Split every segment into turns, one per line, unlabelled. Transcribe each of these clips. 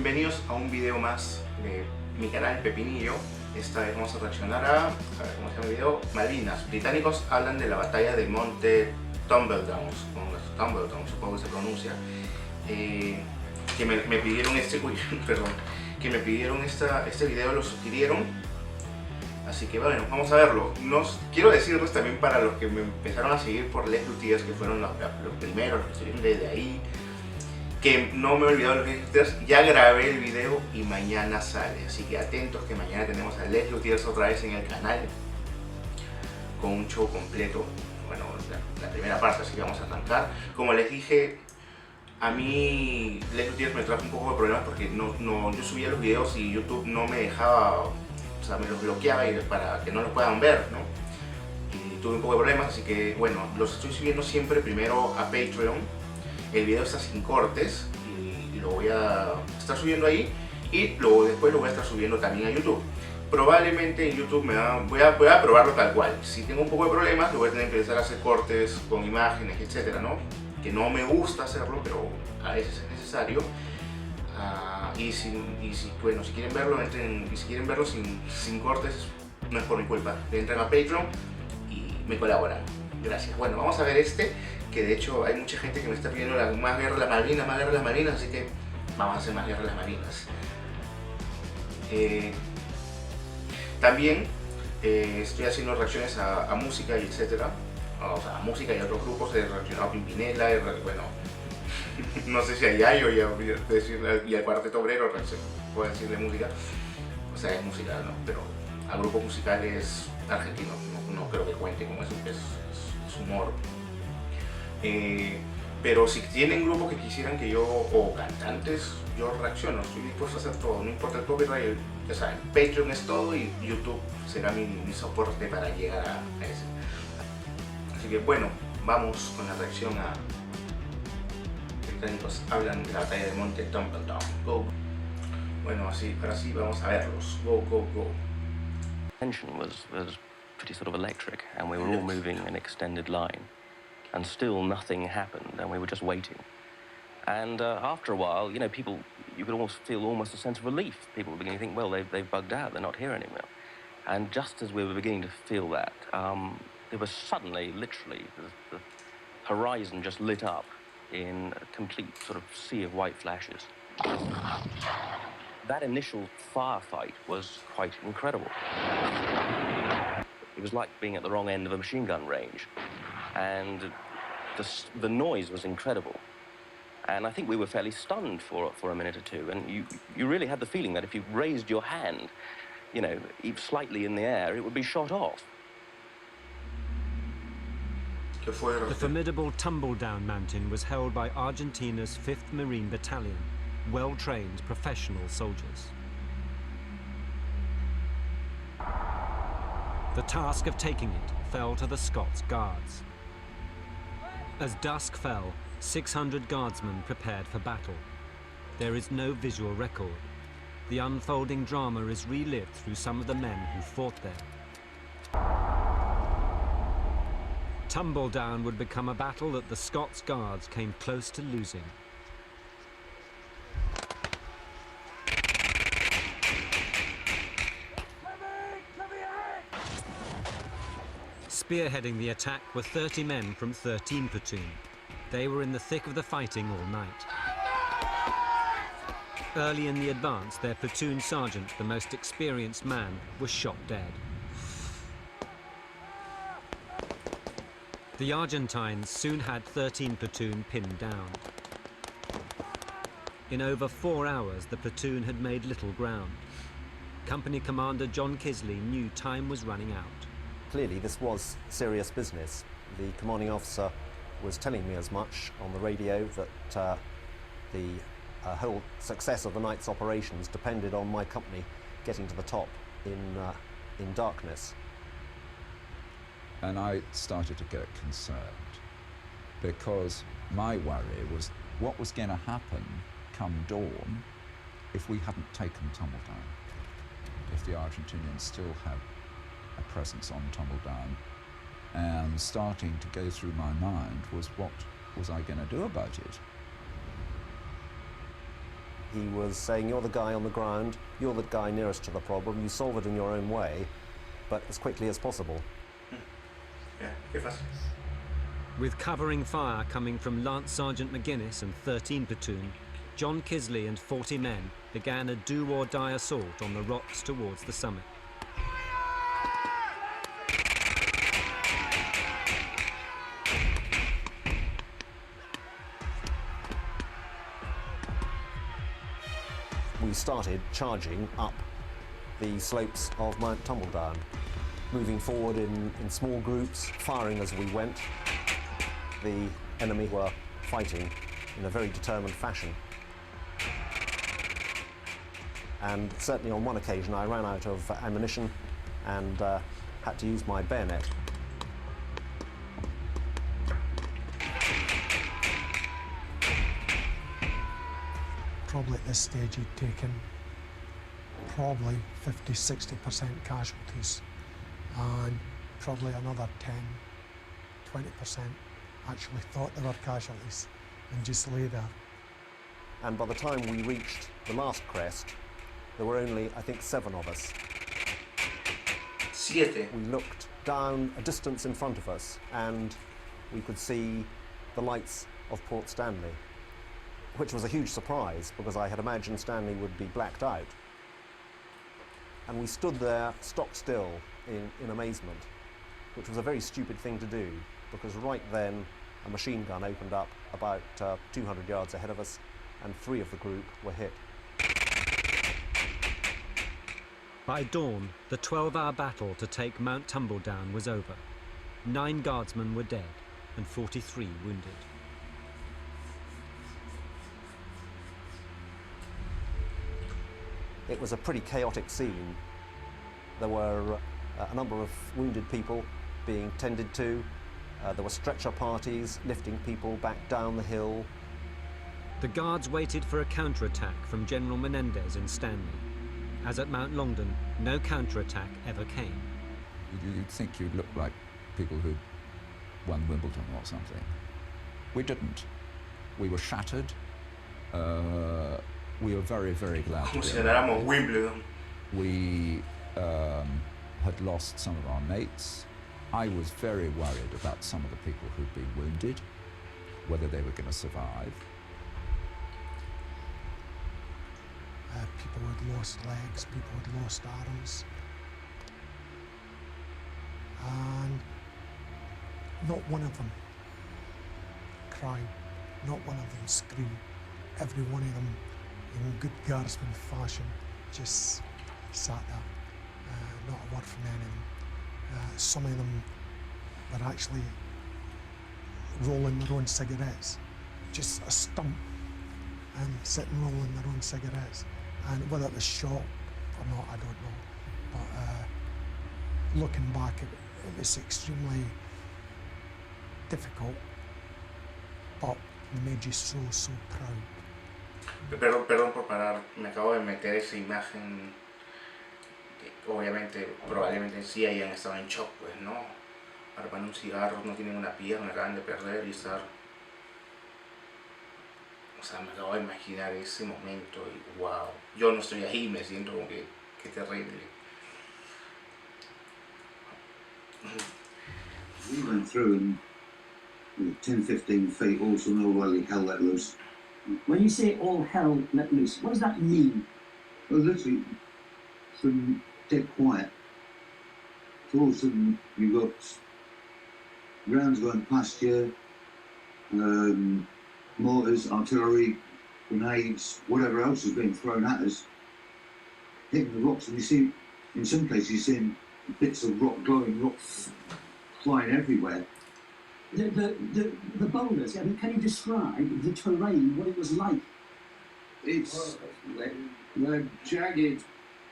Bienvenidos a un video más de mi canal Pepinillo. Esta vez vamos a reaccionar a ver cómo se llama el video, Malvinas. Británicos hablan de la batalla de monte Tumbledown, supongo que se pronuncia. Que me pidieron que me pidieron este video, lo sugirieron. Así que bueno, vamos a verlo. Quiero decirles también para los que me empezaron a seguir por Les Lutiers, que fueron los primeros, los que estuvieron desde ahí, que no me he olvidado de los Les Lutiers. Ya grabé el video y mañana sale, así que atentos que mañana tenemos a Les Lutiers otra vez en el canal con un show completo. Bueno, la primera parte, así que vamos a arrancar. Como les dije, a mí Les Lutiers me trajo un poco de problemas porque yo subía los videos y YouTube no me dejaba, o sea, me los bloqueaba para que no los puedan ver, ¿no? Y tuve un poco de problemas, así que bueno, los estoy subiendo siempre primero a Patreon. El video está sin cortes y lo voy a estar subiendo ahí, y después lo voy a estar subiendo también a YouTube. Probablemente en YouTube voy a probarlo tal cual. Si tengo un poco de problemas, le voy a tener que empezar a hacer cortes con imágenes, etcétera, ¿no? Que no me gusta hacerlo, pero a veces es necesario. Bueno, si quieren verlo, entren, y si quieren verlo sin cortes, no es por mi culpa. Entran a Patreon y me colaboran. Gracias. Bueno, vamos a ver que de hecho hay mucha gente que me está pidiendo más guerra de las Malvinas, más guerra de las Malvinas, así que vamos a hacer más guerra de las Malvinas. También estoy haciendo reacciones a música y etcétera. O sea, a música y a otros grupos. He reaccionado a Pimpinela, bueno, no sé si a Yayo y al Cuarteto Obrero puedo decirle música. O sea, es música, ¿no? Pero a grupos musicales argentinos no creo que cuente como eso, es humor. Pero si tienen grupos que quisieran que yo, o cantantes, yo reacciono, estoy dispuesto a hacer todo, no importa el copyright. Ya saben, Patreon es todo y YouTube será mi soporte para llegar a ese. Así que bueno, vamos con la reacción a Británicos hablan de la batalla de monte Tumbledown. Go. Bueno, ahora sí vamos a verlos. Go, go, go.
Tension was pretty sort of electric, and we were all moving in extended line, and still nothing happened, and we were just waiting. And after a while, you know, you could almost feel a sense of relief. People were beginning to think, well, they've bugged out, they're not here anymore. And just as we were beginning to feel that, there was suddenly, literally, the horizon just lit up in a complete sort of sea of white flashes. That initial firefight was quite incredible. It was like being at the wrong end of a machine gun range. And the noise was incredible. And I think we were fairly stunned for a minute or two. And you really had the feeling that if you raised your hand, you know, slightly in the air, it would be shot off.
The formidable Tumbledown mountain was held by Argentina's 5th Marine Battalion, well-trained professional soldiers. The task of taking it fell to the Scots Guards. As dusk fell, 600 guardsmen prepared for battle. There is no visual record. The unfolding drama is relived through some of the men who fought there. Tumbledown would become a battle that the Scots Guards came close to losing. Spearheading the attack were 30 men from 13 Platoon. They were in the thick of the fighting all night. Early in the advance, their platoon sergeant, the most experienced man, was shot dead. The Argentines soon had 13 Platoon pinned down. In over 4 hours, the platoon had made little ground. Company Commander John Kisley knew time was running out.
Clearly, this was serious business. The commanding officer was telling me as much on the radio that the whole success of the night's operations depended on my company getting to the top in darkness.
And I started to get concerned, because my worry was what was going to happen come dawn if we hadn't taken Tumbledown, if the Argentinians still had a presence on Tumbledown. And starting to go through my mind was, what was I going to do about it?
He was saying, you're the guy on the ground, you're the guy nearest to the problem, you solve it in your own way, but as quickly as possible.
Yeah, qué fácil.
With covering fire coming from Lance Sergeant McGuinness and 13 Platoon, John Kisley and 40 men began a do-or-die assault on the rocks towards the summit.
We started charging up the slopes of Mount Tumbledown, moving forward in small groups, firing as we went. The enemy were fighting in a very determined fashion. And certainly on one occasion I ran out of ammunition and had to use my bayonet.
Probably at this stage he'd taken probably 50–60% casualties, and probably another 10–20% actually thought they were casualties and just lay there.
And by the time we reached the last crest, there were only, I think, 7 of us.
7.
We looked down a distance in front of us and we could see the lights of Port Stanley, which was a huge surprise because I had imagined Stanley would be blacked out. And we stood there stock still in amazement, which was a very stupid thing to do because right then a machine gun opened up about 200 yards ahead of us and 3 of the group were hit.
By dawn, the 12-hour battle to take Mount Tumbledown was over. 9 guardsmen were dead and 43 wounded.
It was a pretty chaotic scene. There were a number of wounded people being tended to. There were stretcher parties lifting people back down the hill.
The Guards waited for a counterattack from General Menendez in Stanley. As at Mount Longdon, no counterattack ever came.
You'd think you'd look like people who'd won Wimbledon or something. We didn't. We were shattered. We were very, very glad to be alive.
Wimbledon.
We had lost some of our mates. I was very worried about some of the people who'd been wounded, whether they were going to survive.
People had lost legs, people had lost arms. And not one of them cried, not one of them screamed. Every one of them, in good Guardsman fashion, just sat there, not a word from any of them. Some of them were actually rolling their own cigarettes, just a stump, and sitting rolling their own cigarettes. And whether it was shock or not, I don't know. But looking back, it was extremely difficult, but it made you so proud.
Perdón por parar, me acabo de meter esa imagen que obviamente, probablemente sí hayan estado en shock, pues no. Arman un cigarro, no tienen una pierna, acaban de perder y estar... O sea, me acabo de imaginar ese momento y wow. Yo no estoy ahí, me siento como que terrible.
We went through and 10–15 feet, all sudden all holy hell let loose.
When you say all hell let loose, what does that mean?
Well, literally, from dead quiet, to all of a sudden you've got rounds going past you, mortars, artillery, grenades, whatever else is being thrown at us, hitting the rocks, and you see, in some cases, you're seeing bits of rock, glowing rock flying everywhere.
The boulders, I mean, can you describe the terrain, what it was like?
It's they're jagged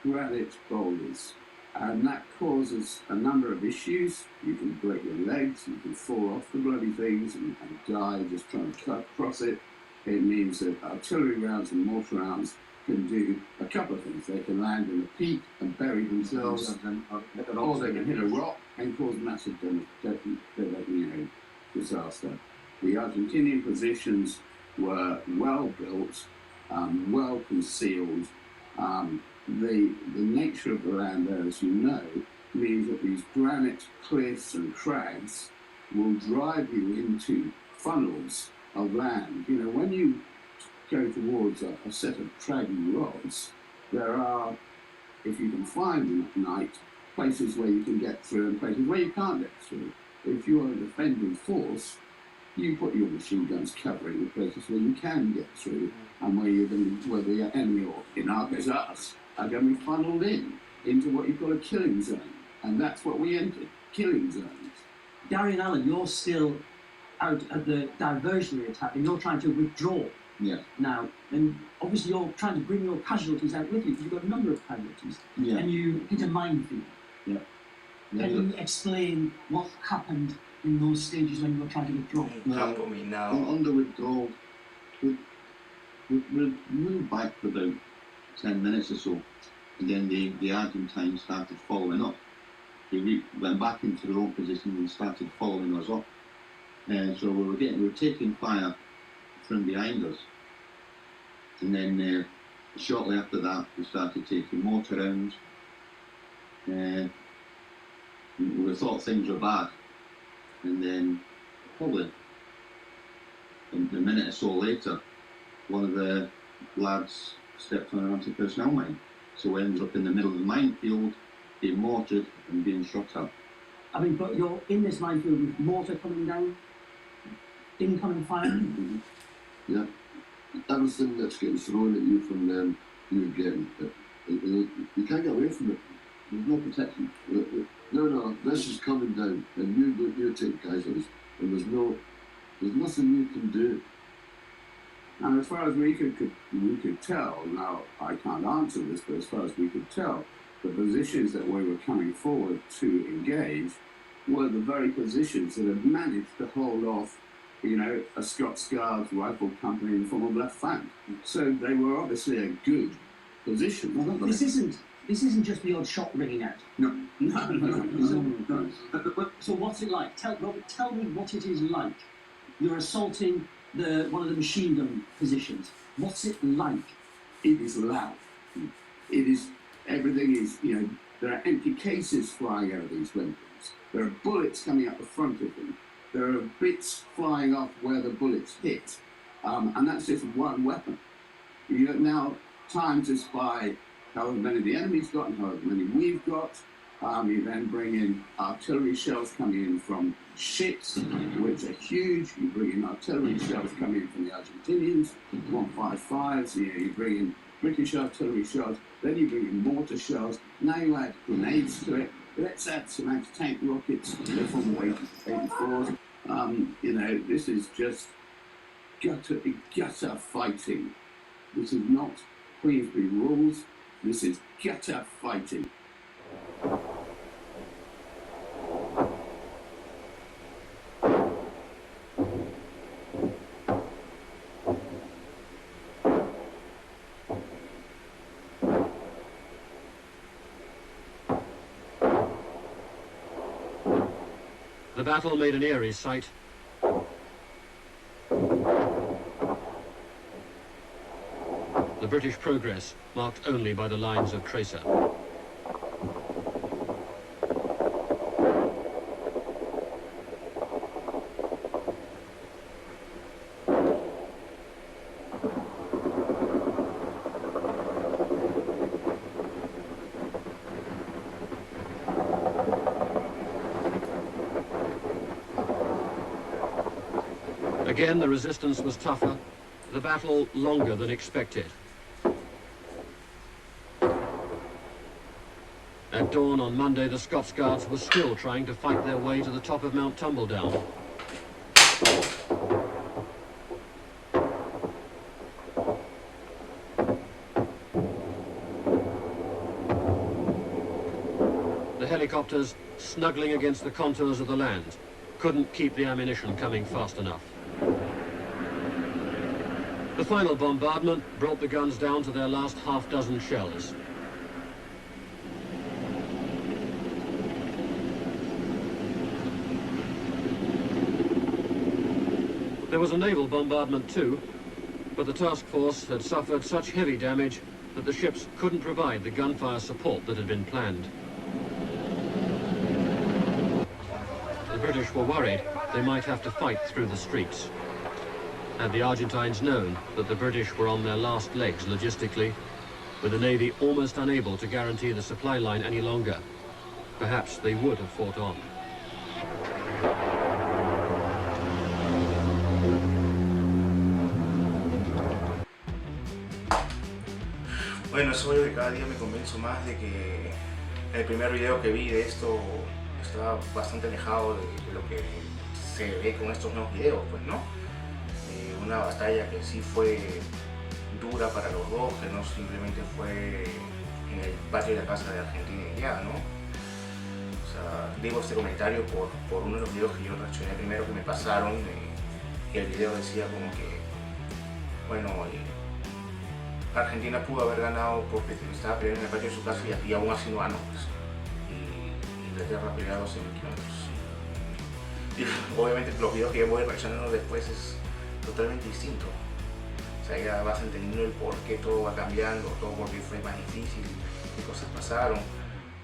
granite boulders, and that causes a number of issues. You can break your legs, you can fall off the bloody things and die just trying to cut across it. It means that artillery rounds and mortar rounds can do a couple of things. They can land in a peak and bury themselves, or they can hit a rock and cause massive disaster. The Argentinian positions were well built well concealed. The nature of the land there, as you know, means that these granite cliffs and crags will drive you into funnels of land. You know, when you go towards a set of craggy rods, there are, if you can find them at night, places where you can get through and places where you can't get through. If you're a defending force, you put your machine guns covering the places where you can get through and where the enemy, or in our case us, are going to be funneled into what you call a killing zone. And that's what we entered, killing zones.
Gary and Alan, you're still out at the diversionary attack and you're trying to withdraw now. And obviously you're trying to bring your casualties out with you because you've got a number of casualties. And you hit a minefield. Can you explain what happened in those stages when you were trying to withdraw?
On the withdrawal, we moved back for about 10 minutes or so, and then the Argentines started following up. They went back into their own position and started following us up. So we were taking fire from behind us. And then shortly after that, we started taking mortar rounds. We thought things were bad. And then probably a minute or so later, one of the lads stepped on an anti-personnel mine. So we ended up in the middle of the minefield, being mortared and being shot at.
I mean, but you're in this minefield with mortar coming down, incoming fire.
Yeah, everything that's getting thrown at you from them, you're getting. You can't get away from it. There's no protection. No, this is coming down, and you take casualties, and there's nothing you can do.
And as far as we could tell, now I can't answer this, but as far as we could tell, the positions that we were coming forward to engage were the very positions that had managed to hold off, you know, a Scots Guards rifle company in the form of left flank. So they were obviously a good position.
This isn't just the odd shot ringing out.
No.
So what's it like? Robert, tell me what it is like. You're assaulting one of the machine gun positions. What's it like?
It is loud. It is, everything is, you know, there are empty cases flying out of these weapons. There are bullets coming out the front of them. There are bits flying off where the bullets hit. And that's just one weapon. You know, now, times this by however many the enemy's got and however many we've got. You then bring in artillery shells coming in from ships, which are huge. You bring in artillery shells coming in from the Argentinians, 155s. You bring in British artillery shells. Then you bring in mortar shells. Now you add grenades to it. Let's add some anti-tank rockets from the 84s. You know, this is just gutter fighting. This is not Queensberry rules. This is gutter fighting.
The battle made an eerie sight. The British progress marked only by the lines of tracer. Again, the resistance was tougher, the battle longer than expected. At dawn on Monday, the Scots Guards were still trying to fight their way to the top of Mount Tumbledown. The helicopters, snuggling against the contours of the land, couldn't keep the ammunition coming fast enough. The final bombardment brought the guns down to their last half-dozen shells. There was a naval bombardment too,
but the task force had suffered such heavy damage that the ships couldn't provide the gunfire support that had been planned. The British were worried they might have to fight through the streets. Had the Argentines known that the British were on their last legs logistically, with the Navy almost unable to guarantee the supply line any longer, perhaps they would have fought on.
Bueno, es obvio que cada día me convenzo más de que el primer video que vi de esto estaba bastante alejado de lo que se ve con estos nuevos videos, pues, ¿no? Una batalla que sí fue dura para los dos, que no simplemente fue en el patio de la casa de Argentina y ya, ¿no? O sea, digo este comentario por uno de los videos que yo reaccioné primero que me pasaron, y el video decía como que, bueno, Argentina pudo haber ganado porque estaba peleando en el patio de su casa y aún así no ganó, pues. Y Inglaterra peleó 12.000 kilómetros. Y obviamente los videos que yo voy reaccionando después es totalmente distinto. O sea, ya vas entendiendo el por qué todo va cambiando, todo por qué fue más difícil, qué cosas pasaron.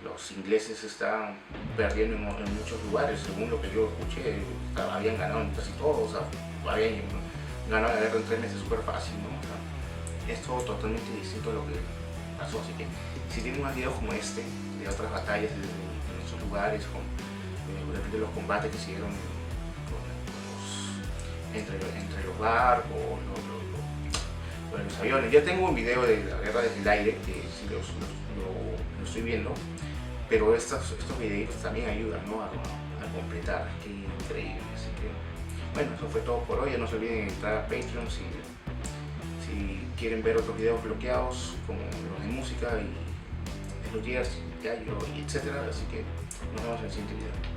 Los ingleses estaban perdiendo en muchos lugares, según lo que yo escuché, habían ganado en casi todos, o sea, habían ganado la guerra en 3 meses súper fácil, ¿no? O sea, es todo totalmente distinto a lo que pasó, así que si tienen más videos como este, de otras batallas en esos lugares, con de repente los combates que siguieron entre los barcos, los aviones. Ya tengo un video de la guerra desde el aire, que sí lo estoy viendo, pero estos videos también ayudan, ¿no? a completar. Qué increíble. Así que, bueno, eso fue todo por hoy. Ya no se olviden entrar a Patreon si quieren ver otros videos bloqueados, como los de música y de los días, y etcétera. Así que nos vemos en el siguiente video.